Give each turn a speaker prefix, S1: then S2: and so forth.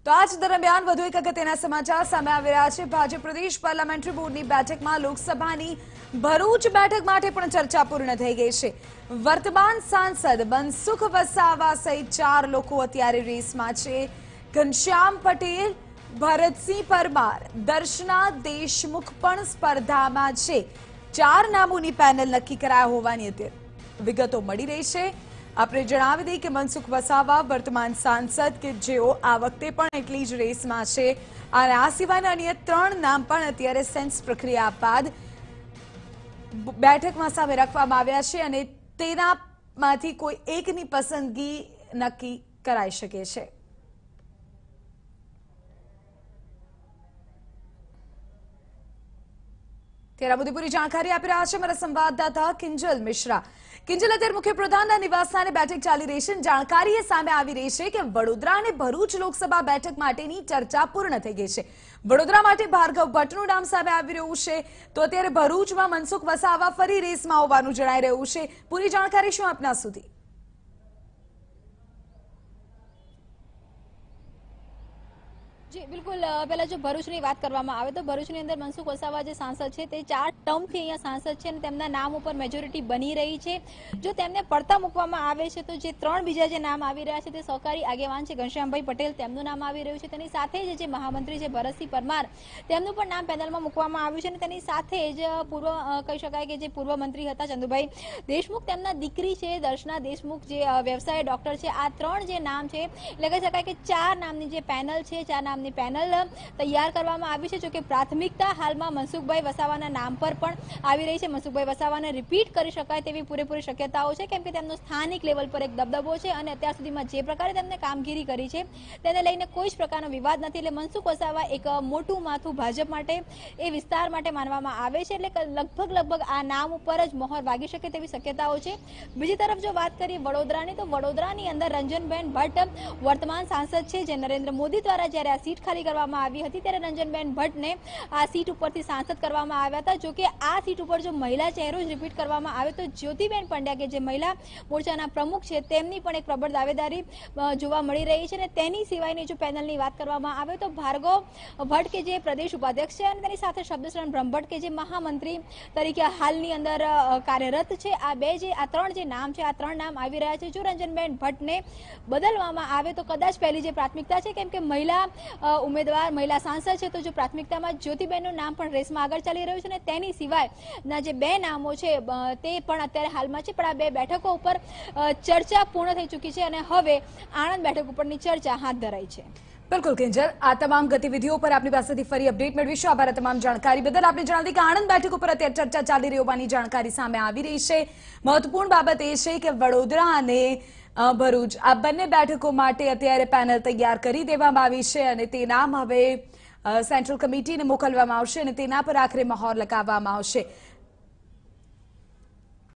S1: તો આજ દરમિયાન વધુ એક અગત્યના સમાચાર સામે આવી રહ્યા છે। ભાજપ પ્રદેશ પાર્લામેન્ટરી બોર્ડની બેઠકમાં લોકસભાની ભરૂચ બેઠક માટે પણ ચર્ચા પૂર્ણ થઈ ગઈ છે। વર્તમાન સાંસદ મનસુખ વસાવા સહિત 4 લોકો અત્યારે રેસમાં છે। ઘનશ્યામ પટેલ, ભરતસિંહ પરમાર, દર્શના દેશમુખ પણ સ્પર્ધામાં છે। 4 નામોની પેનલ નક્કી કરાયા હોવાની વિગતો મળી રહી છે। આપણે જણાવી દઈએ કે મનસુખ વસાવા વર્તમાન સાંસદ કે જેઓ આ વખતે પણ એટલી જ રેસમાં છે અને આ સિવાયના અન્ય 3 નામ પણ અત્યારે સેન્સ પ્રક્રિયા બાદ બેઠકમાં સામે રાખવામાં આવ્યા છે અને તેનામાંથી કોઈ એકની પસંદગી નક્કી કરાઈ શકે છે। ત્યારે વધુ પૂરી જાણકારી આપી રહ્યા છે મારા સંવાદદાતા કિંજલ મિશ્રા। કિંજલ, અત્યારે મુખ્યપ્રધાનના નિવાસસ્થાને બેઠક ચાલી રહી છે। જાણકારી એ સામે આવી રહી છે કે વડોદરા અને ભરૂચ લોકસભા બેઠક માટેની ચર્ચા પૂર્ણ થઈ ગઈ છે। વડોદરા માટે ભાર્ગવ ભટ્ટનું નામ સામે આવી રહ્યું છે, તો અત્યારે ભરૂચમાં મનસુખ વસાવા ફરી રેસમાં હોવાનું જણાઈ રહ્યું છે। પૂરી જાણકારી શું આપના સુધી?
S2: જી બિલકુલ, પહેલા જો ભરૂચની વાત કરવામાં આવે તો ભરૂચની અંદર મનસુખ વસાવા જે સાંસદ છે તે 4 ટર્મથી અહીંયા સાંસદ છે અને તેમના નામ ઉપર મેજોરિટી બની રહી છે। જો તેમને પડતા મૂકવામાં આવે છે તો જે 3 બીજા જે નામ આવી રહ્યા છે તે સહકારી આગેવાન છે ઘનશ્યામભાઈ પટેલ, તેમનું નામ આવી રહ્યું છે। તેની સાથે જ જે મહામંત્રી છે ભરતસિંહ પરમાર, તેમનું પણ નામ પેનલમાં મૂકવામાં આવ્યું છે અને તેની સાથે જ કહી શકાય કે જે પૂર્વ મંત્રી હતા ચંદુભાઈ દેશમુખ, તેમના દીકરી છે દર્શના દેશમુખ, જે વ્યવસાય ડોક્ટર છે। આ 3 જે નામ છે એટલે કહી શકાય કે 4 નામની જે પેનલ છે, 4 નામની પેનલ તૈયાર કરવામાં આવી છે। જો કે પ્રાથમિકતા હાલમાં મનસુખભાઈ વસાવાના નામ પર પણ આવી રહી છે। મનસુખભાઈ વસાવાને રિપીટ કરી શકાય તેવી પૂરેપૂરી શક્યતાઓ છે, કેમ કે તેમનો સ્થાનિક લેવલ પર એક દબદબો છે અને અત્યાર સુધીમાં જે પ્રકારે તેમને કામગીરી કરી છે તેને લઈને કોઈ જ પ્રકારનો વિવાદ નથી। એટલે મનસુખ વસાવા એક મોટું માથું ભાજપ માટે, એ વિસ્તાર માટે માનવામાં આવે છે। એટલે લગભગ આ નામ ઉપર જ મોહર વાગી શકે તેવી શક્યતાઓ છે। બીજી તરફ જો વાત કરીએ વડોદરાની, તો વડોદરાની અંદર રંજનબેન ભટ્ટ વર્તમાન સાંસદ છે, જે નરેન્દ્ર મોદી દ્વારા જ્યારે આ સીટ ખાલી કરવામાં આવી હતી ત્યારે રંજનબેન ભટ્ટને આ સીટ ઉપરથી સાંસદ કરવામાં આવ્યા હતા। જો કે આ સીટ ઉપર જો મહિલા ચહેરો જ રિપીટ કરવામાં આવે તો જ્યોતિબેન પંડ્યા, કે જે મહિલા મોરચાના પ્રમુખ છે, તેમની પણ એક પ્રબળ દાવેદારી જોવા મળી રહી છે। અને તેની સિવાયની જો પેનલની વાત કરવામાં આવે તો ભાર્ગવ ભટ્ટ, કે જે પ્રદેશ ઉપાધ્યક્ષ છે, અને તેની સાથે શબ્દશરણ બ્રહ્મભટ્ટ, કે જે મહામંત્રી તરીકે હાલની અંદર કાર્યરત છે। આ 3 જે નામ છે, આ 3 નામ આવી રહ્યા છે। જો રંજનબેન ભટ્ટને બદલવામાં આવે તો કદાચ પહેલી જે પ્રાથમિકતા છે, કેમ કે મહિલા ઉમેદવાર, મહિલા સાંસદ છે, તો જો પ્રાથમિકતામાં જ્યોતિબેનનું નામ પણ રેસમાં આગળ ચાલી રહ્યું છે અને તેની સિવાયના જે 2 નામો છે તે પણ અત્યારે હાલમાં છે। પણ આ 2 બેઠકો ઉપર ચર્ચા પૂર્ણ થઈ ચૂકી છે અને હવે આણંદ બેઠક ઉપરની ચર્ચા હાથ ધરાઈ છે।
S1: બિલકુલ કિંજલ, આ તમામ ગતિવિધિઓ પર આપની પાસેથી ફરી અપડેટ મેળવીશું। આભાર તમામ જાણકારી બદલ। આપણે જણાવી કે આણંદ બેઠક ઉપર અત્યારે ચર્ચા ચાલી રહી હોવાની જાણકારી સામે આવી રહી છે। મહત્વપૂર્ણ બાબત એ છે કે વડોદરા અને ભરૂચ આ બંને બેઠકો માટે અત્યારે પેનલ તૈયાર કરી દેવામાં આવી છે અને તે નામ હવે સેન્ટ્રલ કમિટીને મોકલવામાં આવશે અને તેના પર આખરે મહોર લગાવવામાં આવશે।